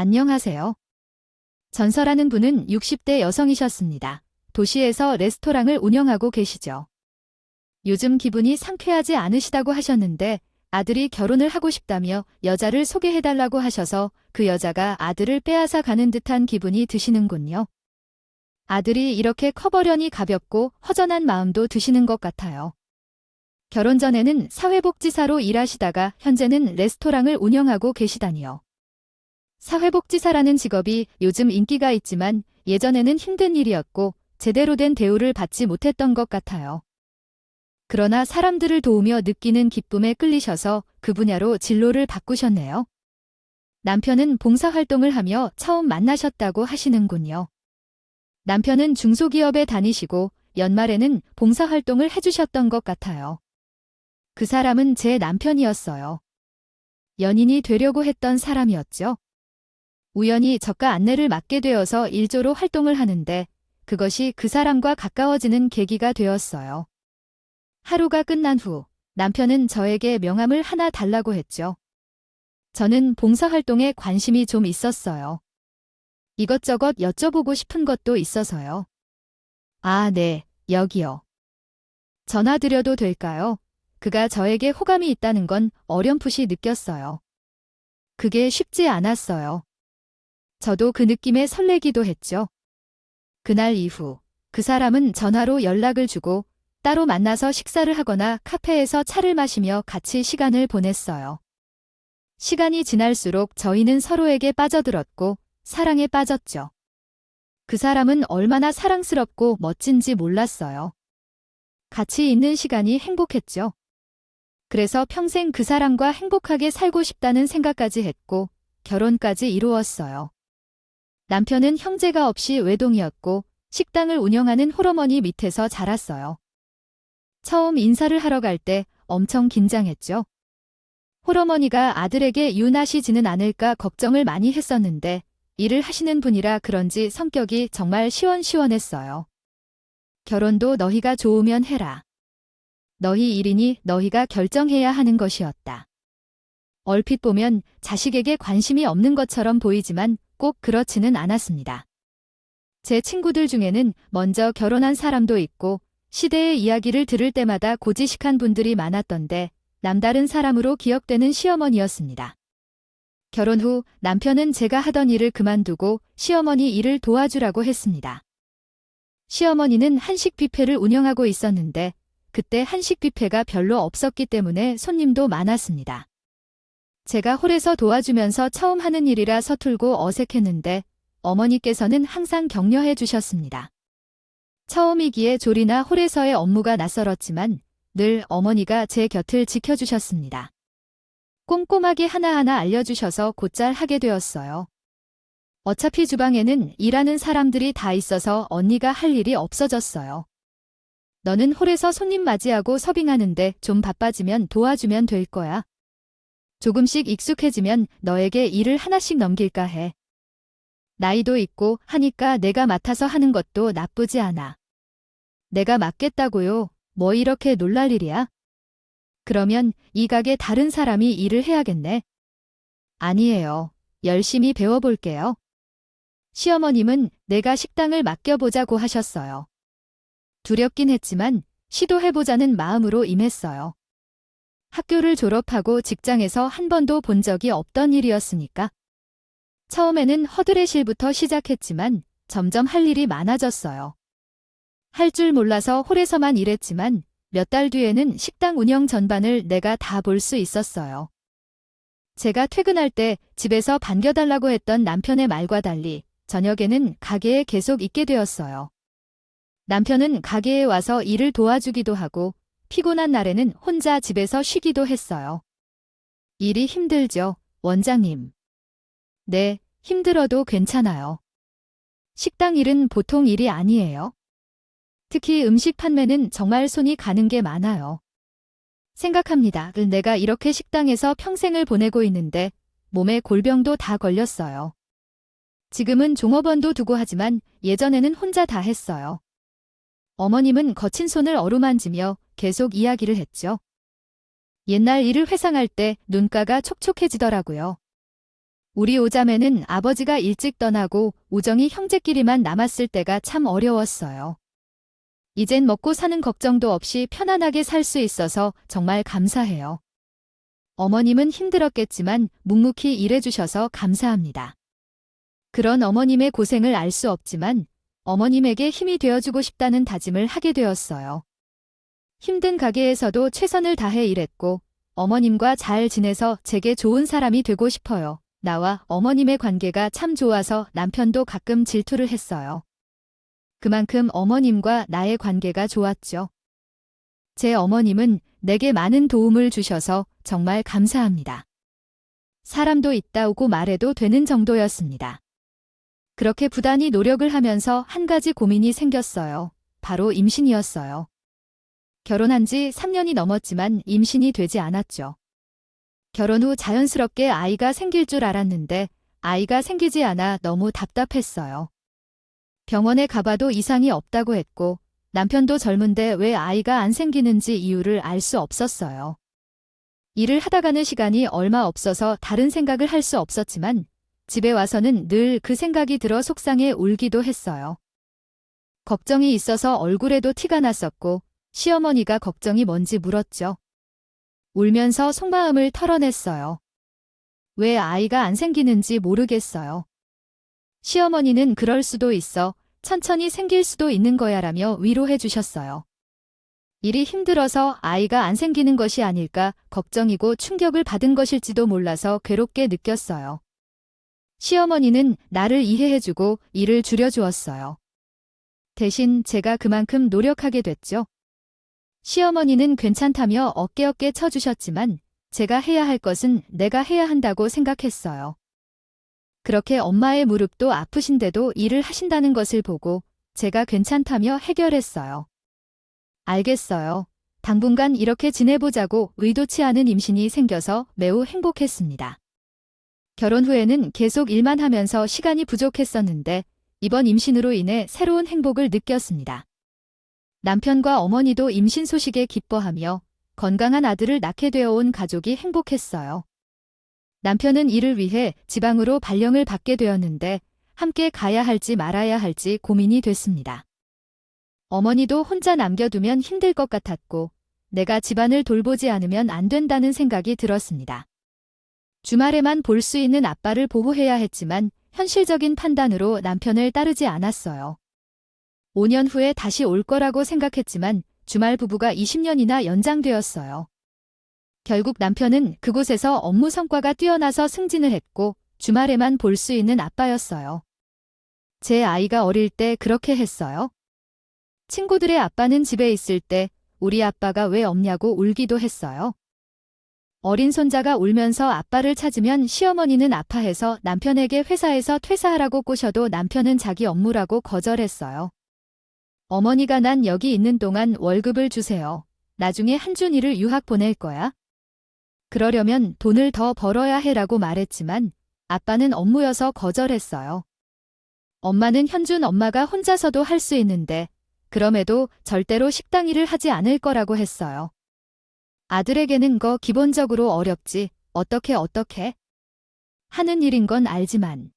안녕하세요. 전설하는 분은 60대 여성이셨습니다. 도시에서 레스토랑을 운영하고 계시죠. 요즘 기분이 상쾌하지 않으시다고 하셨는데 아들이 결혼을 하고 싶다며 여자를 소개해달라고 하셔서 그 여자가 아들을 빼앗아 가는 듯한 기분이 드시는군요. 아들이 이렇게 커버려니 가볍고 허전한 마음도 드시는 것 같아요. 결혼 전에는 사회복지사로 일하시다가 현재는 레스토랑을 운영하고 계시다니요. 사회복지사라는 직업이 요즘 인기가 있지만 예전에는 힘든 일이었고 제대로 된 대우를 받지 못했던 것 같아요. 그러나 사람들을 도우며 느끼는 기쁨에 끌리셔서 그 분야로 진로를 바꾸셨네요. 남편은 봉사활동을 하며 처음 만나셨다고 하시는군요. 남편은 중소기업에 다니시고 연말에는 봉사활동을 해주셨던 것 같아요. 그 사람은 제 남편이었어요. 연인이 되려고 했던 사람이었죠. 우연히 저가 안내를 맡게 되어서 일조로 활동을 하는데 그것이 그 사람과 가까워지는 계기가 되었어요. 하루가 끝난 후 남편은 저에게 명함을 하나 달라고 했죠. 저는 봉사활동에 관심이 좀 있었어요. 이것저것 여쭤보고 싶은 것도 있어서요. 아, 네, 여기요. 전화드려도 될까요? 그가 저에게 호감이 있다는 건 어렴풋이 느꼈어요. 그게 쉽지 않았어요. 저도 그 느낌에 설레기도 했죠. 그날 이후 그 사람은 전화로 연락을 주고 따로 만나서 식사를 하거나 카페에서 차를 마시며 같이 시간을 보냈어요. 시간이 지날수록 저희는 서로에게 빠져들었고 사랑에 빠졌죠. 그 사람은 얼마나 사랑스럽고 멋진지 몰랐어요. 같이 있는 시간이 행복했죠. 그래서 평생 그 사람과 행복하게 살고 싶다는 생각까지 했고 결혼까지 이루었어요. 남편은 형제가 없이 외동이었고 식당을 운영하는 홀어머니 밑에서 자랐어요. 처음 인사를 하러 갈 때 엄청 긴장했죠. 홀어머니가 아들에게 유난히지는 않을까 걱정을 많이 했었는데 일을 하시는 분이라 그런지 성격이 정말 시원시원했어요. 결혼도 너희가 좋으면 해라. 너희 일이니 너희가 결정해야 하는 것이었다. 얼핏 보면 자식에게 관심이 없는 것처럼 보이지만 꼭 그렇지는 않았습니다. 제 친구들 중에는 먼저 결혼한 사람도 있고 시대의 이야기를 들을 때마다 고지식한 분들이 많았던데 남다른 사람으로 기억되는 시어머니였습니다. 결혼 후 남편은 제가 하던 일을 그만두고 시어머니 일을 도와주라고 했습니다. 시어머니는 한식 뷔페를 운영하고 있었는데 그때 한식 뷔페가 별로 없었기 때문에 손님도 많았습니다. 제가 홀에서 도와주면서 처음 하는 일이라 서툴고 어색했는데 어머니께서는 항상 격려해 주셨습니다. 처음이기에 조리나 홀에서의 업무가 낯설었지만 늘 어머니가 제 곁을 지켜주셨습니다. 꼼꼼하게 하나하나 알려주셔서 곧잘 하게 되었어요. 어차피 주방에는 일하는 사람들이 다 있어서 언니가 할 일이 없어졌어요. 너는 홀에서 손님 맞이하고 서빙하는데 좀 바빠지면 도와주면 될 거야. 조금씩 익숙해지면 너에게 일을 하나씩 넘길까 해. 나이도 있고 하니까 내가 맡아서 하는 것도 나쁘지 않아. 내가 맡겠다고요? 뭐 이렇게 놀랄 일이야? 그러면 이 가게 다른 사람이 일을 해야겠네. 아니에요. 열심히 배워볼게요. 시어머님은 내가 식당을 맡겨보자고 하셨어요. 두렵긴 했지만 시도해보자는 마음으로 임했어요. 학교를 졸업하고 직장에서 한 번도 본 적이 없던 일이었으니까. 처음에는 허드렛일부터 시작했지만 점점 할 일이 많아졌어요. 할 줄 몰라서 홀에서만 일했지만 몇 달 뒤에는 식당 운영 전반을 내가 다 볼 수 있었어요. 제가 퇴근할 때 집에서 반겨달라고 했던 남편의 말과 달리 저녁에는 가게에 계속 있게 되었어요. 남편은 가게에 와서 일을 도와주기도 하고 피곤한 날에는 혼자 집에서 쉬기도 했어요. 일이 힘들죠, 원장님. 네, 힘들어도 괜찮아요. 식당 일은 보통 일이 아니에요. 특히 음식 판매는 정말 손이 가는 게 많아요. 생각합니다. 내가 이렇게 식당에서 평생을 보내고 있는데 몸에 골병도 다 걸렸어요. 지금은 종업원도 두고 하지만 예전에는 혼자 다 했어요. 어머님은 거친 손을 어루만지며 계속 이야기를 했죠. 옛날 일을 회상할 때 눈가가 촉촉해지더라고요. 우리 오자매는 아버지가 일찍 떠나고 우정이 형제끼리만 남았을 때가 참 어려웠어요. 이젠 먹고 사는 걱정도 없이 편안하게 살 수 있어서 정말 감사해요. 어머님은 힘들었겠지만 묵묵히 일해주셔서 감사합니다. 그런 어머님의 고생을 알 수 없지만 어머님에게 힘이 되어주고 싶다는 다짐을 하게 되었어요. 힘든 가게에서도 최선을 다해 일했고 어머님과 잘 지내서 제게 좋은 사람이 되고 싶어요. 나와 어머님의 관계가 참 좋아서 남편도 가끔 질투를 했어요. 그만큼 어머님과 나의 관계가 좋았죠. 제 어머님은 내게 많은 도움을 주셔서 정말 감사합니다. 사람도 있다 오고 말해도 되는 정도였습니다. 그렇게 부단히 노력을 하면서 한 가지 고민이 생겼어요. 바로 임신이었어요. 결혼한 지 3년이 넘었지만 임신이 되지 않았죠. 결혼 후 자연스럽게 아이가 생길 줄 알았는데 아이가 생기지 않아 너무 답답했어요. 병원에 가봐도 이상이 없다고 했고 남편도 젊은데 왜 아이가 안 생기는지 이유를 알 수 없었어요. 일을 하다가는 시간이 얼마 없어서 다른 생각을 할 수 없었지만 집에 와서는 늘 그 생각이 들어 속상해 울기도 했어요. 걱정이 있어서 얼굴에도 티가 났었고 시어머니가 걱정이 뭔지 물었죠. 울면서 속마음을 털어냈어요. 왜 아이가 안 생기는지 모르겠어요. 시어머니는 그럴 수도 있어. 천천히 생길 수도 있는 거야라며 위로해 주셨어요. 일이 힘들어서 아이가 안 생기는 것이 아닐까 걱정이고 충격을 받은 것일지도 몰라서 괴롭게 느꼈어요. 시어머니는 나를 이해해주고 일을 줄여주었어요. 대신 제가 그만큼 노력하게 됐죠. 시어머니는 괜찮다며 어깨 쳐주셨지만 제가 해야 할 것은 내가 해야 한다고 생각했어요. 그렇게 엄마의 무릎도 아프신데도 일을 하신다는 것을 보고 제가 괜찮다며 해결했어요. 알겠어요. 당분간 이렇게 지내보자고 의도치 않은 임신이 생겨서 매우 행복했습니다. 결혼 후에는 계속 일만 하면서 시간이 부족했었는데 이번 임신으로 인해 새로운 행복을 느꼈습니다. 남편과 어머니도 임신 소식에 기뻐하며 건강한 아들을 낳게 되어 온 가족이 행복했어요. 남편은 이를 위해 지방으로 발령을 받게 되었는데 함께 가야 할지 말아야 할지 고민이 됐습니다. 어머니도 혼자 남겨두면 힘들 것 같았고 내가 집안을 돌보지 않으면 안 된다는 생각이 들었습니다. 주말에만 볼 수 있는 아빠를 보호해야 했지만 현실적인 판단으로 남편을 따르지 않았어요. 5년 후에 다시 올 거라고 생각했지만 주말 부부가 20년이나 연장되었어요. 결국 남편은 그곳에서 업무 성과가 뛰어나서 승진을 했고 주말에만 볼 수 있는 아빠였어요. 제 아이가 어릴 때 그렇게 했어요. 친구들의 아빠는 집에 있을 때 우리 아빠가 왜 없냐고 울기도 했어요. 어린 손자가 울면서 아빠를 찾으면 시어머니는 아파해서 남편에게 회사에서 퇴사하라고 꼬셔도 남편은 자기 업무라고 거절했어요. 어머니가 난 여기 있는 동안 월급을 주세요. 나중에 한준이를 유학 보낼 거야. 그러려면 돈을 더 벌어야 해라고 말했지만 아빠는 업무여서 거절했어요. 엄마는 현준 엄마가 혼자서도 할 수 있는데 그럼에도 절대로 식당 일을 하지 않을 거라고 했어요. 아들에게는 거 기본적으로 어렵지 어떻게 하는 일인 건 알지만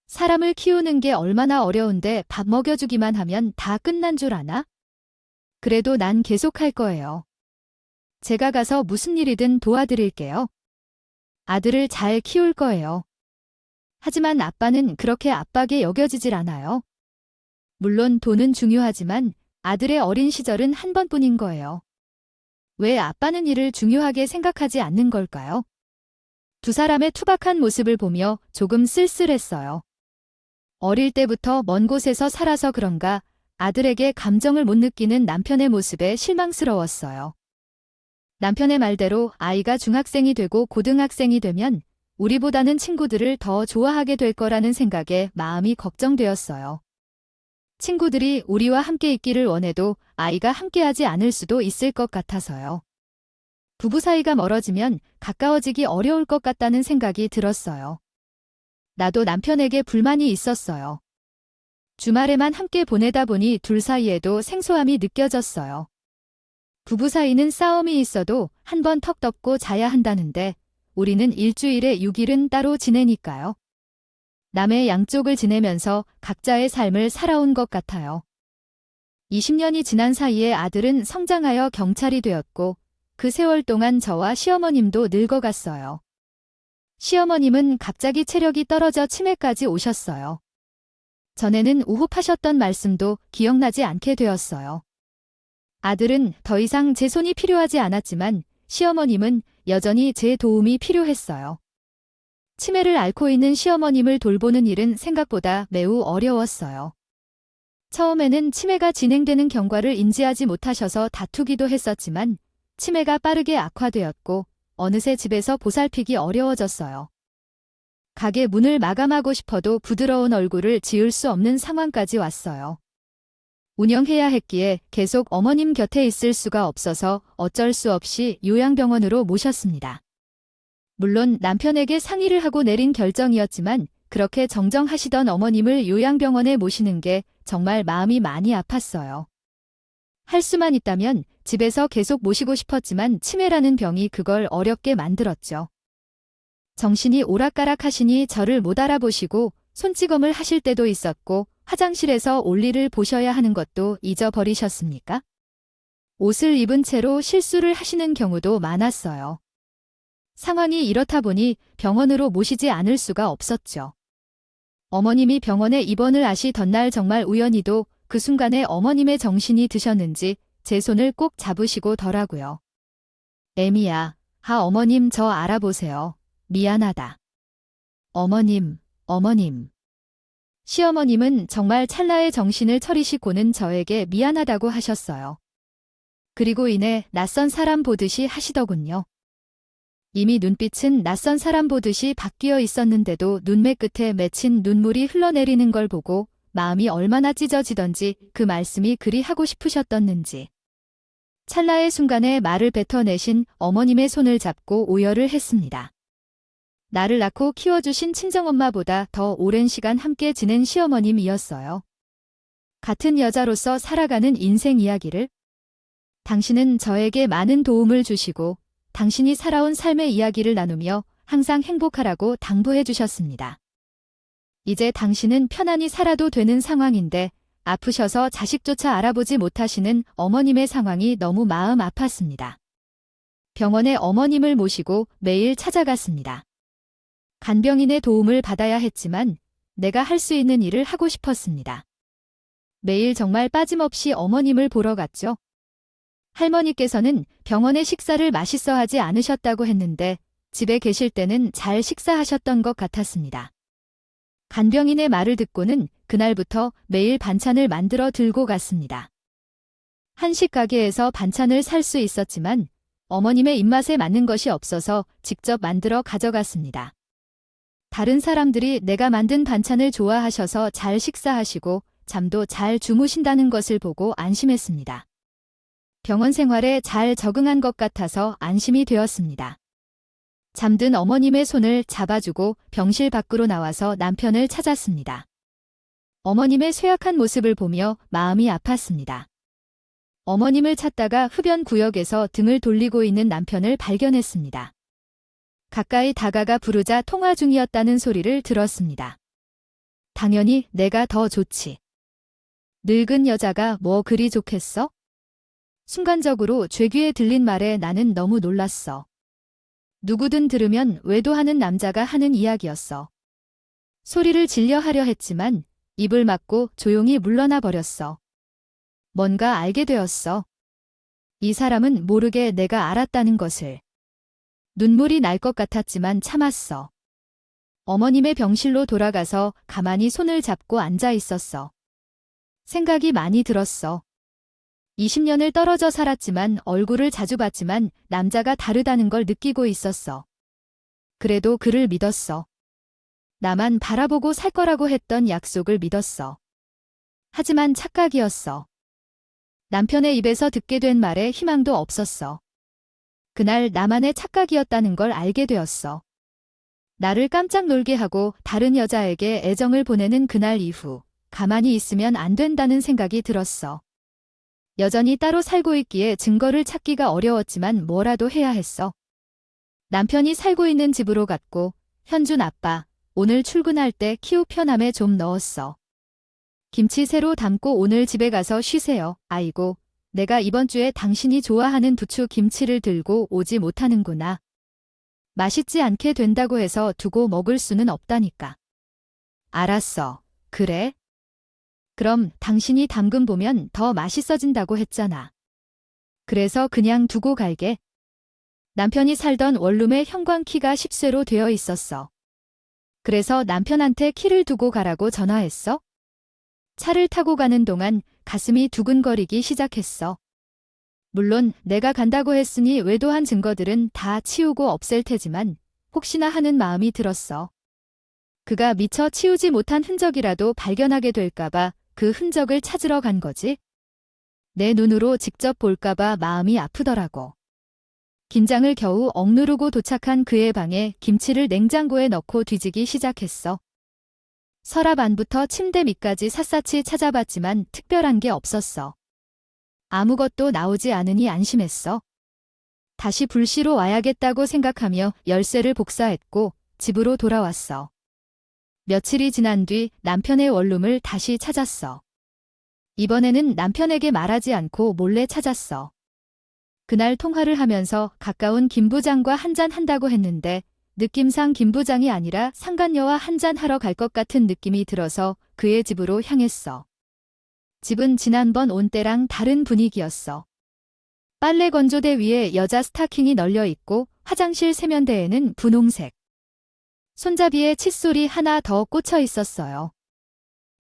사람을 키우는 게 얼마나 어려운데 밥 먹여주기만 하면 다 끝난 줄 아나? 그래도 난 계속할 거예요. 제가 가서 무슨 일이든 도와드릴게요. 아들을 잘 키울 거예요. 하지만 아빠는 그렇게 압박에 여겨지질 않아요. 물론 돈은 중요하지만 아들의 어린 시절은 한 번뿐인 거예요. 왜 아빠는 일을 중요하게 생각하지 않는 걸까요? 두 사람의 투박한 모습을 보며 조금 쓸쓸했어요. 어릴 때부터 먼 곳에서 살아서 그런가 아들에게 감정을 못 느끼는 남편의 모습에 실망스러웠어요. 남편의 말대로 아이가 중학생이 되고 고등학생이 되면 우리보다는 친구들을 더 좋아하게 될 거라는 생각에 마음이 걱정되었어요. 친구들이 우리와 함께 있기를 원해도 아이가 함께하지 않을 수도 있을 것 같아서요. 부부 사이가 멀어지면 가까워지기 어려울 것 같다는 생각이 들었어요. 나도 남편에게 불만이 있었어요. 주말에만 함께 보내다 보니 둘 사이에도 생소함이 느껴졌어요. 부부 사이는 싸움이 있어도 한 번 턱 덮고 자야 한다는데 우리는 일주일에 6일은 따로 지내니까요. 남의 양쪽을 지내면서 각자의 삶을 살아온 것 같아요. 20년이 지난 사이에 아들은 성장하여 경찰이 되었고 그 세월 동안 저와 시어머님도 늙어갔어요. 시어머님은 갑자기 체력이 떨어져 치매까지 오셨어요. 전에는 우호파셨던 말씀도 기억나지 않게 되었어요. 아들은 더 이상 제 손이 필요하지 않았지만 시어머님은 여전히 제 도움이 필요했어요. 치매를 앓고 있는 시어머님을 돌보는 일은 생각보다 매우 어려웠어요. 처음에는 치매가 진행되는 경과를 인지하지 못하셔서 다투기도 했었지만 치매가 빠르게 악화되었고 어느새 집에서 보살피기 어려워졌어요. 가게 문을 마감하고 싶어도 부드러운 얼굴을 지을 수 없는 상황까지 왔어요. 운영해야 했기에 계속 어머님 곁에 있을 수가 없어서 어쩔 수 없이 요양병원으로 모셨습니다. 물론 남편에게 상의를 하고 내린 결정이었지만 그렇게 정정하시던 어머님을 요양병원에 모시는 게 정말 마음이 많이 아팠어요. 할 수만 있다면 집에서 계속 모시고 싶었지만 치매라는 병이 그걸 어렵게 만들었죠. 정신이 오락가락하시니 저를 못 알아보시고 손찌검을 하실 때도 있었고 화장실에서 올리를 보셔야 하는 것도 잊어버리셨습니까? 옷을 입은 채로 실수를 하시는 경우도 많았어요. 상황이 이렇다 보니 병원으로 모시지 않을 수가 없었죠. 어머님이 병원에 입원을 하시던 날 정말 우연히도 그 순간에 어머님의 정신이 드셨는지 제 손을 꼭 잡으시고더라고요. 애미야, 어머님 저 알아보세요. 미안하다. 어머님. 시어머님은 정말 찰나의 정신을 차리시고는 저에게 미안하다고 하셨어요. 그리고 이내 낯선 사람 보듯이 하시더군요. 이미 눈빛은 낯선 사람 보듯이 바뀌어 있었는데도 눈매 끝에 맺힌 눈물이 흘러내리는 걸 보고 마음이 얼마나 찢어지던지 그 말씀이 그리 하고 싶으셨던지. 찰나의 순간에 말을 뱉어내신 어머님의 손을 잡고 오열을 했습니다. 나를 낳고 키워주신 친정엄마보다 더 오랜 시간 함께 지낸 시어머님이었어요. 같은 여자로서 살아가는 인생 이야기를 당신은 저에게 많은 도움을 주시고 당신이 살아온 삶의 이야기를 나누며 항상 행복하라고 당부해 주셨습니다. 이제 당신은 편안히 살아도 되는 상황인데 아프셔서 자식조차 알아보지 못하시는 어머님의 상황이 너무 마음 아팠습니다. 병원에 어머님을 모시고 매일 찾아갔습니다. 간병인의 도움을 받아야 했지만 내가 할 수 있는 일을 하고 싶었습니다. 매일 정말 빠짐없이 어머님을 보러 갔죠. 할머니께서는 병원의 식사를 맛있어 하지 않으셨다고 했는데 집에 계실 때는 잘 식사하셨던 것 같았습니다. 간병인의 말을 듣고는 그날부터 매일 반찬을 만들어 들고 갔습니다. 한식 가게에서 반찬을 살 수 있었지만 어머님의 입맛에 맞는 것이 없어서 직접 만들어 가져갔습니다. 다른 사람들이 내가 만든 반찬을 좋아하셔서 잘 식사하시고 잠도 잘 주무신다는 것을 보고 안심했습니다. 병원 생활에 잘 적응한 것 같아서 안심이 되었습니다. 잠든 어머님의 손을 잡아주고 병실 밖으로 나와서 남편을 찾았습니다. 어머님의 쇠약한 모습을 보며 마음이 아팠습니다. 어머님을 찾다가 흡연 구역에서 등을 돌리고 있는 남편을 발견했습니다. 가까이 다가가 부르자 통화 중이었다는 소리를 들었습니다. 당연히 내가 더 좋지. 늙은 여자가 뭐 그리 좋겠어? 순간적으로 쐐귀에 들린 말에 나는 너무 놀랐어. 누구든 들으면 외도하는 남자가 하는 이야기였어. 소리를 질려하려 했지만 입을 막고 조용히 물러나 버렸어. 뭔가 알게 되었어. 이 사람은 모르게 내가 알았다는 것을. 눈물이 날 것 같았지만 참았어. 어머님의 병실로 돌아가서 가만히 손을 잡고 앉아 있었어. 생각이 많이 들었어. 20년을 떨어져 살았지만 얼굴을 자주 봤지만 남자가 다르다는 걸 느끼고 있었어. 그래도 그를 믿었어. 나만 바라보고 살 거라고 했던 약속을 믿었어. 하지만 착각이었어. 남편의 입에서 듣게 된 말에 희망도 없었어. 그날 나만의 착각이었다는 걸 알게 되었어. 나를 깜짝 놀게 하고 다른 여자에게 애정을 보내는 그날 이후 가만히 있으면 안 된다는 생각이 들었어. 여전히 따로 살고 있기에 증거를 찾기가 어려웠지만 뭐라도 해야 했어. 남편이 살고 있는 집으로 갔고, 현준 아빠, 오늘 출근할 때 키우편함에 좀 넣었어. 김치 새로 담고 오늘 집에 가서 쉬세요. 아이고, 내가 이번 주에 당신이 좋아하는 부추 김치를 들고 오지 못하는구나. 맛있지 않게 된다고 해서 두고 먹을 수는 없다니까. 알았어. 그래? 그럼 당신이 담근 보면 더 맛있어진다고 했잖아. 그래서 그냥 두고 갈게. 남편이 살던 원룸에 형광키가 10쇄로 되어 있었어. 그래서 남편한테 키를 두고 가라고 전화했어. 차를 타고 가는 동안 가슴이 두근거리기 시작했어. 물론 내가 간다고 했으니 외도한 증거들은 다 치우고 없앨 테지만 혹시나 하는 마음이 들었어. 그가 미처 치우지 못한 흔적이라도 발견하게 될까봐 그 흔적을 찾으러 간 거지. 내 눈으로 직접 볼까봐 마음이 아프더라고. 긴장을 겨우 억누르고 도착한 그의 방에 김치를 냉장고에 넣고 뒤지기 시작했어. 서랍 안부터 침대 밑까지 샅샅이 찾아봤지만 특별한 게 없었어. 아무것도 나오지 않으니 안심했어. 다시 불시로 와야겠다고 생각하며 열쇠를 복사했고 집으로 돌아왔어. 며칠이 지난 뒤 남편의 원룸을 다시 찾았어. 이번에는 남편에게 말하지 않고 몰래 찾았어. 그날 통화를 하면서 가까운 김 부장과 한잔 한다고 했는데 느낌상 김 부장이 아니라 상간녀와 한잔 하러 갈 것 같은 느낌이 들어서 그의 집으로 향했어. 집은 지난번 온 때랑 다른 분위기였어. 빨래 건조대 위에 여자 스타킹이 널려 있고 화장실 세면대에는 분홍색. 손잡이에 칫솔이 하나 더 꽂혀 있었어요.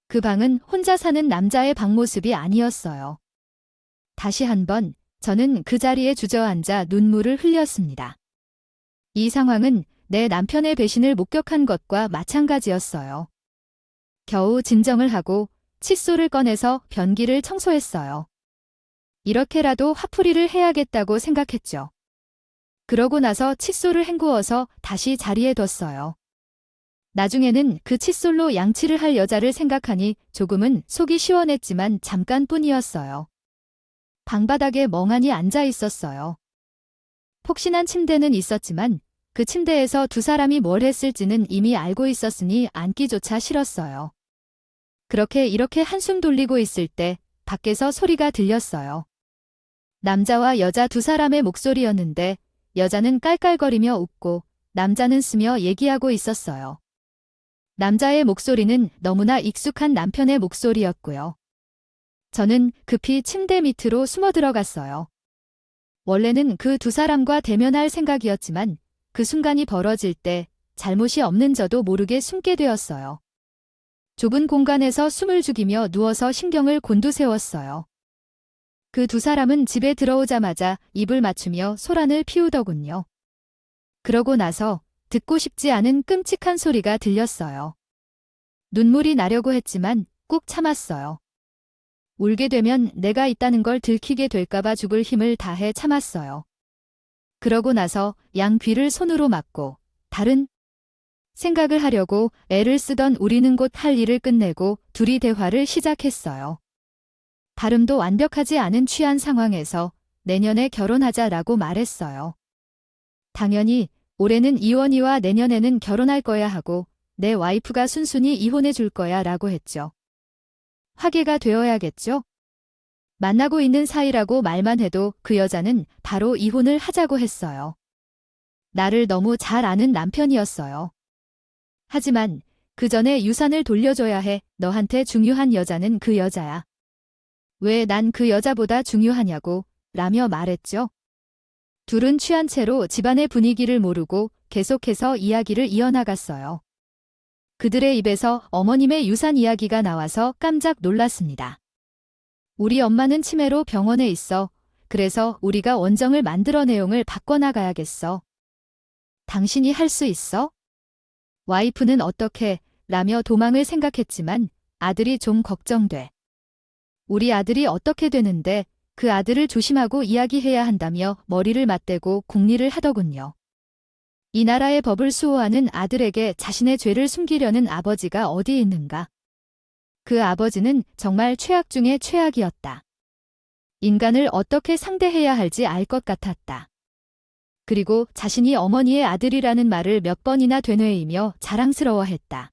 그 방은 혼자 사는 남자의 방 모습이 아니었어요. 다시 한번 저는 그 자리에 주저앉아 눈물을 흘렸습니다. 이 상황은 내 남편의 배신을 목격한 것과 마찬가지였어요. 겨우 진정을 하고 칫솔을 꺼내서 변기를 청소했어요. 이렇게라도 화풀이를 해야겠다고 생각했죠. 그러고 나서 칫솔을 헹구어서 다시 자리에 뒀어요. 나중에는 그 칫솔로 양치를 할 여자를 생각하니 조금은 속이 시원했지만 잠깐뿐이었어요. 방바닥에 멍하니 앉아 있었어요. 폭신한 침대는 있었지만 그 침대에서 두 사람이 뭘 했을지는 이미 알고 있었으니 앉기조차 싫었어요. 그렇게 이렇게 한숨 돌리고 있을 때 밖에서 소리가 들렸어요. 남자와 여자 두 사람의 목소리였는데 여자는 깔깔거리며 웃고 남자는 쓰며 얘기하고 있었어요. 남자의 목소리는 너무나 익숙한 남편의 목소리였고요. 저는 급히 침대 밑으로 숨어 들어갔어요. 원래는 그 두 사람과 대면할 생각이었지만 그 순간이 벌어질 때 잘못이 없는 저도 모르게 숨게 되었어요. 좁은 공간에서 숨을 죽이며 누워서 신경을 곤두세웠어요. 그 두 사람은 집에 들어오자마자 입을 맞추며 소란을 피우더군요. 그러고 나서 듣고 싶지 않은 끔찍한 소리가 들렸어요. 눈물이 나려고 했지만 꾹 참았어요. 울게 되면 내가 있다는 걸 들키게 될까봐 죽을 힘을 다해 참았어요. 그러고 나서 양 귀를 손으로 막고 다른 생각을 하려고 애를 쓰던 우리는 곧 할 일을 끝내고 둘이 대화를 시작했어요. 발음도 완벽하지 않은 취한 상황에서 내년에 결혼하자라고 말했어요. 당연히 올해는 이원이와 내년에는 결혼할 거야 하고 내 와이프가 순순히 이혼해 줄 거야 라고 했죠. 화개가 되어야겠죠? 만나고 있는 사이라고 말만 해도 그 여자는 바로 이혼을 하자고 했어요. 나를 너무 잘 아는 남편이었어요. 하지만 그 전에 유산을 돌려줘야 해. 너한테 중요한 여자는 그 여자야. 왜 난 그 여자보다 중요하냐고 라며 말했죠. 둘은 취한 채로 집안의 분위기를 모르고 계속해서 이야기를 이어나갔어요. 그들의 입에서 어머님의 유산 이야기가 나와서 깜짝 놀랐습니다. 우리 엄마는 치매로 병원에 있어. 그래서 우리가 원정을 만들어 내용을 바꿔나가야겠어. 당신이 할 수 있어? 와이프는 어떻게? 라며 도망을 생각했지만 아들이 좀 걱정돼. 우리 아들이 어떻게 되는데 그 아들을 조심하고 이야기해야 한다며 머리를 맞대고 궁리를 하더군요. 이 나라의 법을 수호하는 아들에게 자신의 죄를 숨기려는 아버지가 어디 있는가? 그 아버지는 정말 최악 중의 최악이었다. 인간을 어떻게 상대해야 할지 알 것 같았다. 그리고 자신이 어머니의 아들이라는 말을 몇 번이나 되뇌이며 자랑스러워했다.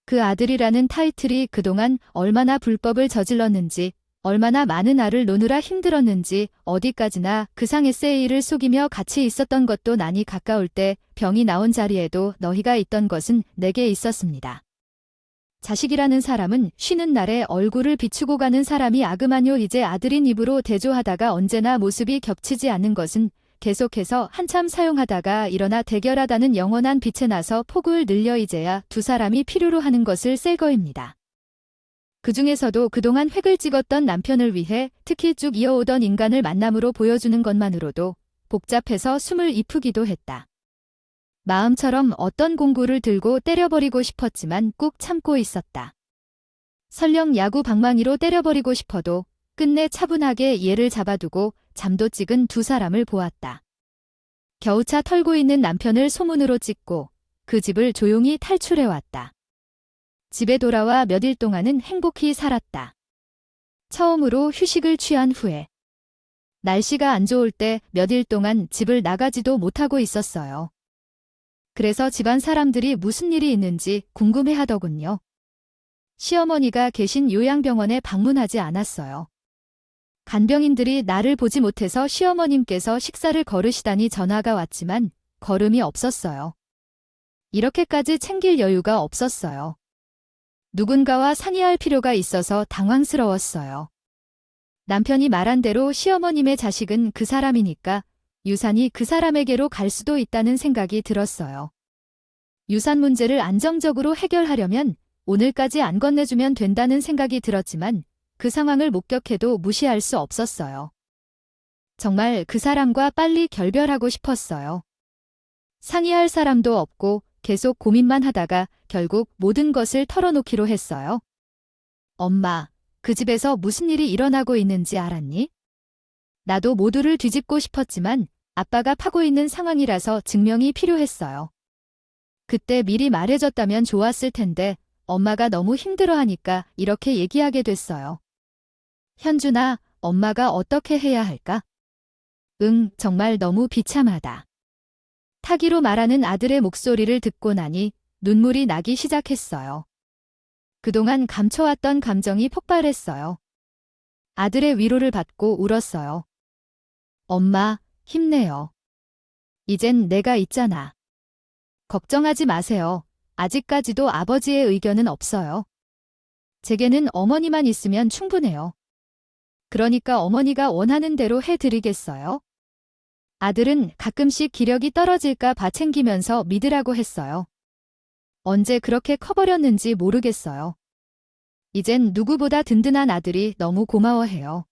그 아들이라는 타이틀이 그동안 얼마나 불법을 저질렀는지, 얼마나 많은 알을 노느라 힘들었는지 어디까지나 그 상의 세이를 속이며 같이 있었던 것도 난이 가까울 때 병이 나온 자리에도 너희가 있던 것은 내게 있었습니다. 자식이라는 사람은 쉬는 날에 얼굴을 비추고 가는 사람이 아그마뇨 이제 아들인 입으로 대조하다가 언제나 모습이 겹치지 않는 것은 계속해서 한참 사용하다가 일어나 대결하다는 영원한 빛에 나서 폭을 늘려 이제야 두 사람이 필요로 하는 것을 쓸 거입니다. 그 중에서도 그동안 획을 찍었던 남편을 위해 특히 쭉 이어오던 인간을 만남으로 보여주는 것만으로도 복잡해서 숨을 이쁘기도 했다. 마음처럼 어떤 공구를 들고 때려버리고 싶었지만 꾹 참고 있었다. 설령 야구 방망이로 때려버리고 싶어도 끝내 차분하게 얘를 잡아두고 잠도 찍은 두 사람을 보았다. 겨우차 털고 있는 남편을 소문으로 찍고 그 집을 조용히 탈출해왔다. 집에 돌아와 몇 일 동안은 행복히 살았다. 처음으로 휴식을 취한 후에 날씨가 안 좋을 때 몇 일 동안 집을 나가지도 못하고 있었어요. 그래서 집안 사람들이 무슨 일이 있는지 궁금해하더군요. 시어머니가 계신 요양병원에 방문하지 않았어요. 간병인들이 나를 보지 못해서 시어머님께서 식사를 거르시다니 전화가 왔지만 걸음이 없었어요. 이렇게까지 챙길 여유가 없었어요. 누군가와 상의할 필요가 있어서 당황스러웠어요. 남편이 말한 대로 시어머님의 자식은 그 사람이니까 유산이 그 사람에게로 갈 수도 있다는 생각이 들었어요. 유산 문제를 안정적으로 해결하려면 오늘까지 안 건네주면 된다는 생각이 들었지만 그 상황을 목격해도 무시할 수 없었어요. 정말 그 사람과 빨리 결별하고 싶었어요. 상의할 사람도 없고 계속 고민만 하다가 결국 모든 것을 털어놓기로 했어요. 엄마, 그 집에서 무슨 일이 일어나고 있는지 알았니? 나도 모두를 뒤집고 싶었지만 아빠가 파고 있는 상황이라서 증명이 필요했어요. 그때 미리 말해줬다면 좋았을 텐데 엄마가 너무 힘들어하니까 이렇게 얘기하게 됐어요. 현준아, 엄마가 어떻게 해야 할까? 응, 정말 너무 비참하다. 타기로 말하는 아들의 목소리를 듣고 나니 눈물이 나기 시작했어요. 그동안 감춰왔던 감정이 폭발했어요. 아들의 위로를 받고 울었어요. 엄마, 힘내요. 이젠 내가 있잖아. 걱정하지 마세요. 아직까지도 아버지의 의견은 없어요. 제게는 어머니만 있으면 충분해요. 그러니까 어머니가 원하는 대로 해드리겠어요. 아들은 가끔씩 기력이 떨어질까 봐 챙기면서 믿으라고 했어요. 언제 그렇게 커버렸는지 모르겠어요. 이젠 누구보다 든든한 아들이 너무 고마워해요.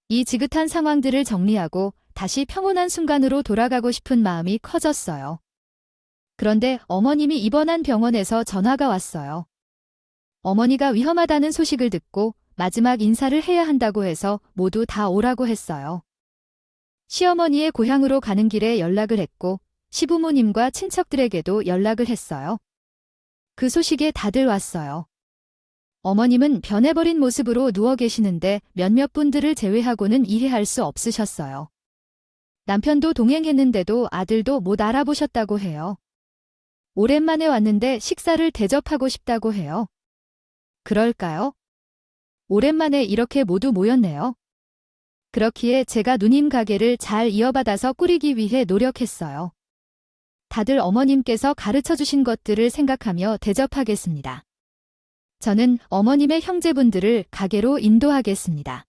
이 지긋한 상황들을 정리하고 다시 평온한 순간으로 돌아가고 싶은 마음이 커졌어요. 그런데 어머님이 입원한 병원에서 전화가 왔어요. 어머니가 위험하다는 소식을 듣고 마지막 인사를 해야 한다고 해서 모두 다 오라고 했어요. 시어머니의 고향으로 가는 길에 연락을 했고 시부모님과 친척들에게도 연락을 했어요. 그 소식에 다들 왔어요. 어머님은 변해버린 모습으로 누워 계시는데 몇몇 분들을 제외하고는 이해할 수 없으셨어요. 남편도 동행했는데도 아들도 못 알아보셨다고 해요. 오랜만에 왔는데 식사를 대접하고 싶다고 해요. 그럴까요? 오랜만에 이렇게 모두 모였네요. 그렇기에 제가 누님 가게를 잘 이어받아서 꾸리기 위해 노력했어요. 다들 어머님께서 가르쳐주신 것들을 생각하며 대접하겠습니다. 저는 어머님의 형제분들을 가게로 인도하겠습니다.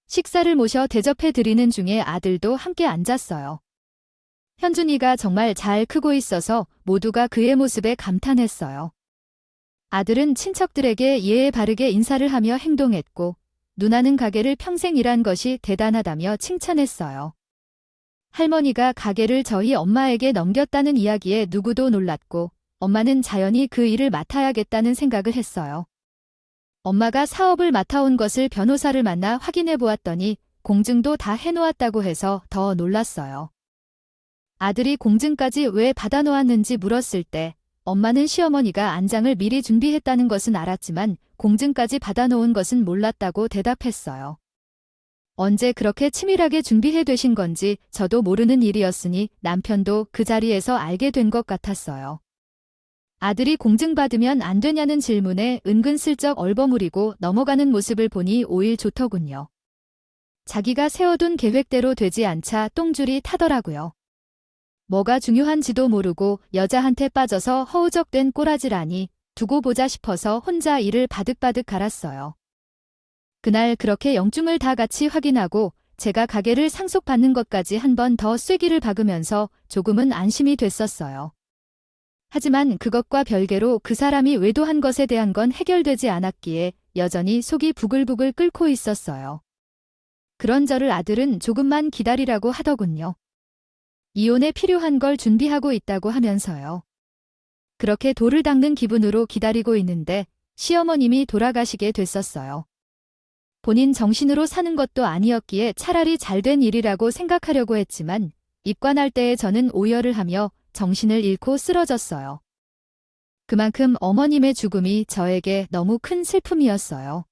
식사를 모셔 대접해드리는 중에 아들도 함께 앉았어요. 현준이가 정말 잘 크고 있어서 모두가 그의 모습에 감탄했어요. 아들은 친척들에게 예의 바르게 인사를 하며 행동했고 누나는 가게를 평생 일한 것이 대단하다며 칭찬했어요. 할머니가 가게를 저희 엄마에게 넘겼다는 이야기에 누구도 놀랐고 엄마는 자연히 그 일을 맡아야겠다는 생각을 했어요. 엄마가 사업을 맡아온 것을 변호사를 만나 확인해 보았더니 공증도 다 해놓았다고 해서 더 놀랐어요. 아들이 공증까지 왜 받아놓았는지 물었을 때 엄마는 시어머니가 안장을 미리 준비했다는 것은 알았지만 공증까지 받아놓은 것은 몰랐다고 대답했어요. 언제 그렇게 치밀하게 준비해 두신 건지 저도 모르는 일이었으니 남편도 그 자리에서 알게 된 것 같았어요. 아들이 공증받으면 안 되냐는 질문에 은근슬쩍 얼버무리고 넘어가는 모습을 보니 오일 좋더군요. 자기가 세워둔 계획대로 되지 않자 똥줄이 타더라고요. 뭐가 중요한지도 모르고 여자한테 빠져서 허우적된 꼬라지라니 두고 보자 싶어서 혼자 이를 바득바득 갈았어요. 그날 그렇게 영중을 다 같이 확인하고 제가 가게를 상속받는 것까지 한 번 더 쐐기를 박으면서 조금은 안심이 됐었어요. 하지만 그것과 별개로 그 사람이 외도한 것에 대한 건 해결되지 않았기에 여전히 속이 부글부글 끓고 있었어요. 그런 저를 아들은 조금만 기다리라고 하더군요. 이혼에 필요한 걸 준비하고 있다고 하면서요. 그렇게 돌을 닦는 기분으로 기다리고 있는데 시어머님이 돌아가시게 됐었어요. 본인 정신으로 사는 것도 아니었기에 차라리 잘된 일이라고 생각하려고 했지만 입관할 때에 저는 오열을 하며 정신을 잃고 쓰러졌어요. 그만큼 어머님의 죽음이 저에게 너무 큰 슬픔이었어요.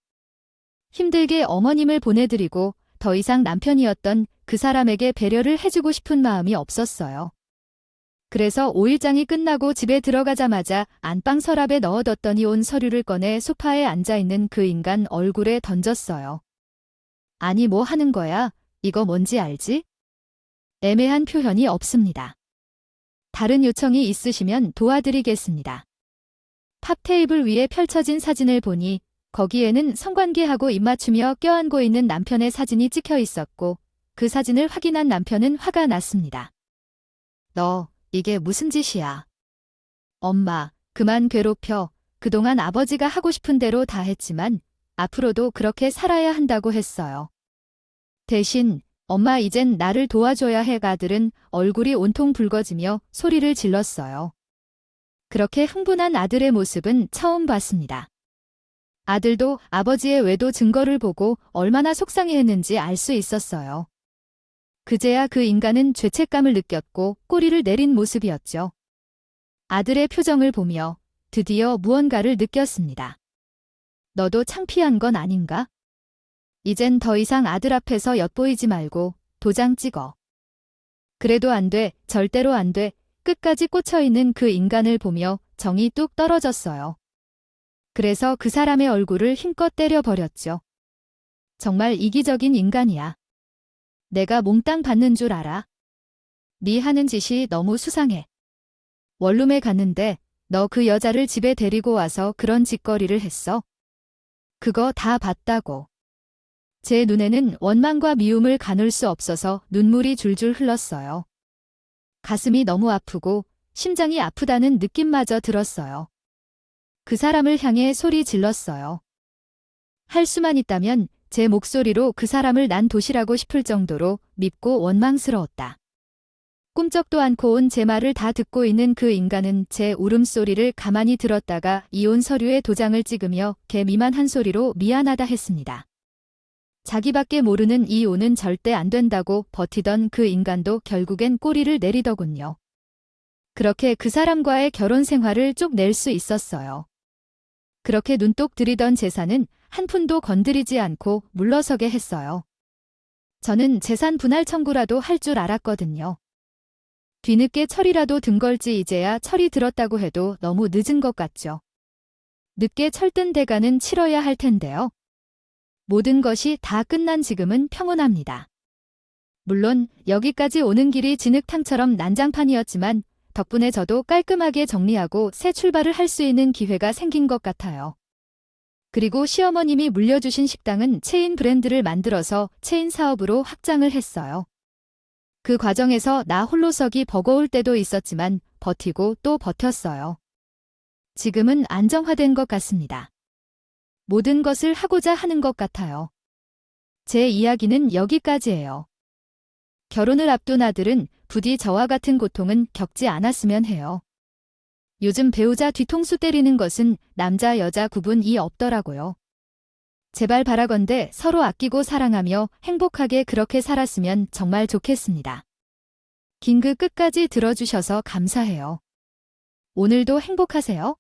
힘들게 어머님을 보내드리고 더 이상 남편이었던 그 사람에게 배려를 해주고 싶은 마음이 없었어요. 그래서 5일장이 끝나고 집에 들어가자마자 안방 서랍에 넣어뒀더니 온 서류를 꺼내 소파에 앉아있는 그 인간 얼굴에 던졌어요. 아니 뭐 하는 거야? 이거 뭔지 알지? 애매한 표현이 없습니다. 다른 요청이 있으시면 도와드리겠습니다. 팝 테이블 위에 펼쳐진 사진을 보니 거기에는 성관계하고 입맞추며 껴안고 있는 남편의 사진이 찍혀 있었고 그 사진을 확인한 남편은 화가 났습니다. 너 이게 무슨 짓이야? 엄마, 그만 괴롭혀. 그동안 아버지가 하고 싶은 대로 다 했지만 앞으로도 그렇게 살아야 한다고 했어요. 대신 엄마 이젠 나를 도와줘야 해. 아들은 얼굴이 온통 붉어지며 소리를 질렀어요. 그렇게 흥분한 아들의 모습은 처음 봤습니다. 아들도 아버지의 외도 증거를 보고 얼마나 속상해했는지 알 수 있었어요. 그제야 그 인간은 죄책감을 느꼈고 꼬리를 내린 모습이었죠. 아들의 표정을 보며 드디어 무언가를 느꼈습니다. 너도 창피한 건 아닌가? 이젠 더 이상 아들 앞에서 엿보이지 말고 도장 찍어. 그래도 안 돼, 절대로 안 돼. 끝까지 꽂혀있는 그 인간을 보며 정이 뚝 떨어졌어요. 그래서 그 사람의 얼굴을 힘껏 때려버렸죠. 정말 이기적인 인간이야. 내가 몽땅 받는 줄 알아? 네 하는 짓이 너무 수상해. 원룸에 갔는데 너 그 여자를 집에 데리고 와서 그런 짓거리를 했어? 그거 다 봤다고. 제 눈에는 원망과 미움을 가눌 수 없어서 눈물이 줄줄 흘렀어요. 가슴이 너무 아프고 심장이 아프다는 느낌마저 들었어요. 그 사람을 향해 소리 질렀어요. 할 수만 있다면 제 목소리로 그 사람을 난 도시라고 싶을 정도로 밉고 원망스러웠다. 꿈쩍도 않고 온 제 말을 다 듣고 있는 그 인간은 제 울음소리를 가만히 들었다가 이혼 서류에 도장을 찍으며 개미만한 소리로 미안하다 했습니다. 자기밖에 모르는 이혼은 절대 안 된다고 버티던 그 인간도 결국엔 꼬리를 내리더군요. 그렇게 그 사람과의 결혼 생활을 쭉 낼 수 있었어요. 그렇게 눈독 들이던 재산은 한 푼도 건드리지 않고 물러서게 했어요. 저는 재산 분할 청구라도 할 줄 알았거든요. 뒤늦게 철이라도 든 걸지 이제야 철이 들었다고 해도 너무 늦은 것 같죠. 늦게 철든 대가는 치러야 할 텐데요. 모든 것이 다 끝난 지금은 평온합니다. 물론 여기까지 오는 길이 진흙탕처럼 난장판이었지만 덕분에 저도 깔끔하게 정리하고 새 출발을 할 수 있는 기회가 생긴 것 같아요. 그리고 시어머님이 물려주신 식당은 체인 브랜드를 만들어서 체인 사업으로 확장을 했어요. 그 과정에서 나 홀로서기 버거울 때도 있었지만 버티고 또 버텼어요. 지금은 안정화된 것 같습니다. 모든 것을 하고자 하는 것 같아요. 제 이야기는 여기까지예요. 결혼을 앞둔 아들은 부디 저와 같은 고통은 겪지 않았으면 해요. 요즘 배우자 뒤통수 때리는 것은 남자 여자 구분이 없더라고요. 제발 바라건대 서로 아끼고 사랑하며 행복하게 그렇게 살았으면 정말 좋겠습니다. 긴급 끝까지 들어주셔서 감사해요. 오늘도 행복하세요.